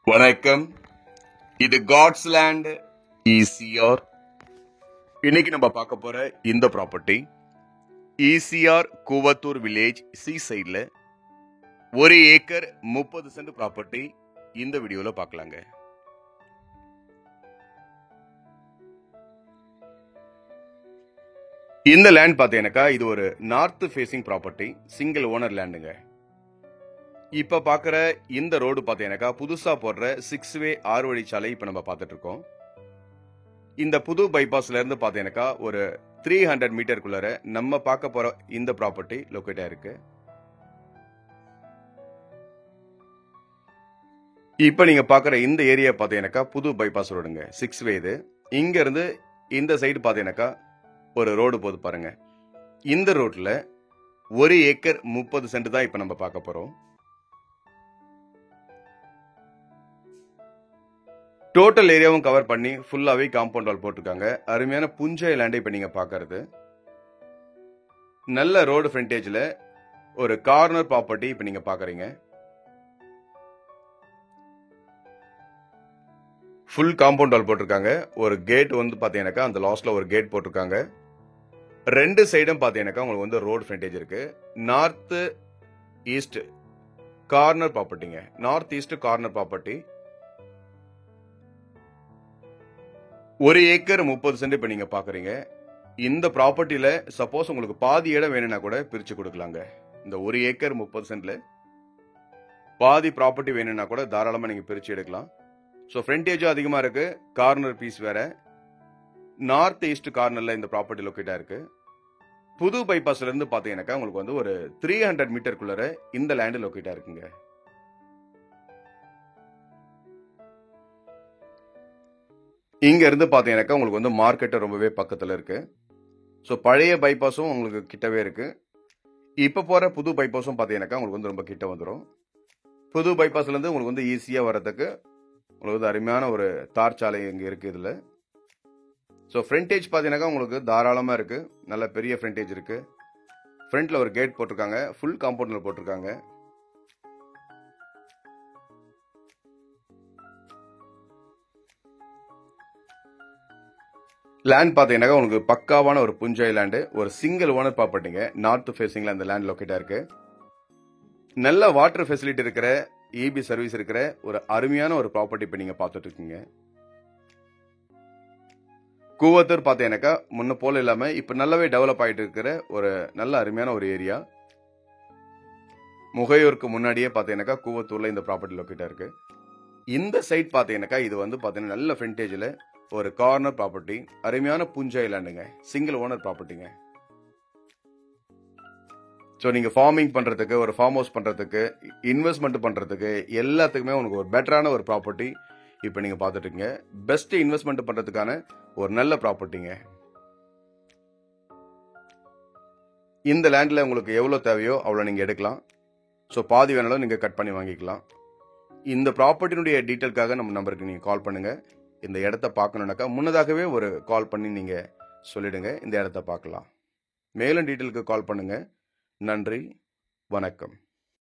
வணக்கம். இது God's land ECR. இன்னைக்கு நம்ம பார்க்க போற இந்த property ECR Koovathur village C சைட்ல 1 ஏக்கர் 30 சென்ட் ப்ராப்பர்ட்டி இந்த வீடியோல பார்க்கலாங்க. இந்த லேண்ட் பார்த்தீங்கன்னாக்கா இது ஒரு north facing property, single owner லேண்டுங்க. இப்ப பாக்குற இந்த ரோடு பாத்தீங்கன்னாக்கா புதுசா போடுற 6 வே 6 வழிச்சாலை இப்ப நம்ம பார்த்துட்டு இருக்கோம். இந்த புது பைபாஸ்ல இருந்து பாத்தீங்கன்னாக்கா ஒரு 300 மீட்டருக்குள்ளார நம்ம பார்க்க போற இந்த ப்ராப்பர்ட்டி லொக்கேட் ஆயிருக்கு. இப்ப நீங்க பாக்குற இந்த ஏரியா பாத்தீங்கன்னாக்கா புது பைபாஸ் ரோடுங்க, 6 வே. இது இங்க இருந்து இந்த சைடு பாத்தீங்கன்னாக்கா ஒரு ரோடு போது பாருங்க. இந்த ரோட்ல 1 ஏக்கர் 30 சென்ட் தான் இப்ப நம்ம பார்க்க போறோம். டோட்டல் ஏரியாவும் கவர் பண்ணி ஃபுல்லாவே காம்பவுண்ட் வால் போட்டிருக்காங்க. அருமையான புஞ்சை லேண்ட் இப்ப நீங்க பாக்குறது. நல்ல ரோடு ஃப்ரண்டேஜ்ல ஒரு கார்னர் ப்ராப்பர்ட்டி இப்ப நீங்க பாக்குறீங்க. ஃபுல் காம்பவுண்ட் வால் போட்டிருக்காங்க. ஒரு கேட் வந்து பாத்தீங்கன்னாக்கா அந்த லாஸ்ட்ல ஒரு கேட் போட்டிருக்காங்க. ரெண்டு சைடும் பாத்தீங்கன்னாக்கா உங்களுக்கு வந்து ரோடு ஃப்ரண்டேஜ் இருக்கு. நார்த் ஈஸ்ட் கார்னர் ப்ராப்பர்ட்டிங்க. North east corner property 1 acre 30 cent இப்ப நீங்க பாக்குறீங்க. இந்த ப்ராப்பர்ட்டில சப்போஸ் உங்களுக்கு பாதி இடம் வேணும்னா கூட பிரிச்சு கொடுக்கலாங்க. இந்த 1 ஏக்கர் 30 சென்ட்ல பாதி ப்ராப்பர்ட்டி வேணும்னா கூட தாராளமா நீங்க பிரிச்சு எடுக்கலாம். ஸோ ஃப்ரண்டேஜும் அதிகமா இருக்கு, கார்னர் பீஸ் வேற. நார்த் ஈஸ்ட் கார்னர்ல இந்த ப்ராப்பர்ட்டி லொக்கேட் ஆயிருக்கு. புது பைபாஸ்ல இருந்து பாத்தீங்கன்னாக்கா உங்களுக்கு வந்து ஒரு 300 மீட்டருக்குள்ளார இந்த லேண்ட் லொக்கேட் ஆயிருக்குங்க. இங்க இருந்து பாத்தீங்கன்னாக்கா உங்களுக்கு வந்து மார்க்கெட் ரொம்பவே பக்கத்துல இருக்கு. ஸோ பழைய பைபாஸும் உங்களுக்கு கிட்டவே இருக்கு. இப்ப போற புது பைபாஸும் பாத்தீங்கன்னாக்கா உங்களுக்கு வந்து ரொம்ப கிட்ட வந்துடும். புது பைபாஸ்ல இருந்து உங்களுக்கு வந்து ஈஸியா வர்றதுக்கு உங்களுக்கு வந்து அருமையான ஒரு தார் சாலை இங்க இருக்கு இதுல. ஸோ ஃப்ரண்டேஜ் பாத்தீங்கன்னாக்கா உங்களுக்கு தாராளமா இருக்கு. நல்ல பெரிய ஃப்ரண்டேஜ் இருக்கு. ஃப்ரண்ட்ல ஒரு கேட் போட்டிருக்காங்க. ஃபுல் காம்பவுண்ட்ல போட்டிருக்காங்க. லேண்ட் பாத்தீங்கன்னாக்கா உங்களுக்கு பக்காவான ஒரு புஞ்சை லேண்டு, ஒரு சிங்கிள் ஓனர் ப்ராப்பர்ட்டிங்க. நார்த் ஃபேசிங்ல அந்த லேண்ட் லொக்கேட்டா இருக்கு. நல்ல வாட்டர் ஃபெசிலிட்டி இருக்கிற, EB சர்வீஸ் இருக்கிற ஒரு அருமையான ஒரு ப்ராப்பர்ட்டி இப்ப நீங்க பார்த்துட்டு இருக்கீங்க. கூவத்தூர் பாத்தீங்கன்னாக்கா முன்ன போல இல்லாம இப்ப நல்லாவே டெவலப் ஆயிட்டு இருக்கிற ஒரு நல்ல அருமையான ஒரு ஏரியா. முகையூருக்கு முன்னாடியே பாத்தீங்கன்னாக்கா கூவத்தூர்ல இந்த ப்ராப்பர்ட்டி லொக்கேட்டா இருக்கு. இந்த சைட் பாத்தீங்கன்னாக்கா இது வந்து பாத்தீங்கன்னா நல்ல ஃப்ரண்டேஜ்ல ஒரு கார்னர் ப்ராப்பர்ட்டி, அருமையான புஞ்சை லேண்டுங்க, சிங்கிள் ஓனர் ப்ராப்பர்ட்டிங்க. ஸோ நீங்க ஃபார்மிங் பண்றதுக்கு, ஒரு ஃபார்ம் ஹவுஸ் பண்றதுக்கு, இன்வெஸ்ட்மெண்ட் பண்றதுக்கு எல்லாத்துக்குமே உங்களுக்கு ஒரு பெட்டரான ஒரு ப்ராப்பர்ட்டி இப்போ நீங்க பார்த்துட்டு இருக்கீங்க. பெஸ்ட் இன்வெஸ்ட்மெண்ட் பண்றதுக்கான ஒரு நல்ல ப்ராப்பர்ட்டிங்க. இந்த லேண்ட்ல உங்களுக்கு எவ்வளவு தேவையோ அவ்வளவு நீங்க எடுக்கலாம். ஸோ பாதி வேணாலும் நீங்க கட் பண்ணி வாங்கிக்கலாம். இந்த ப்ராப்பர்ட்டினுடைய டீட்டெயிலுக்காக நம்ம நம்பருக்கு நீங்க கால் பண்ணுங்க. இந்த இடத்த பார்க்கணும்னாக்கா முன்னதாகவே ஒரு கால் பண்ணி நீங்க சொல்லிடுங்க, இந்த இடத்த பார்க்கலாம். மேலும் டீட்டெயிலுக்கு கால் பண்ணுங்க. நன்றி, வணக்கம்.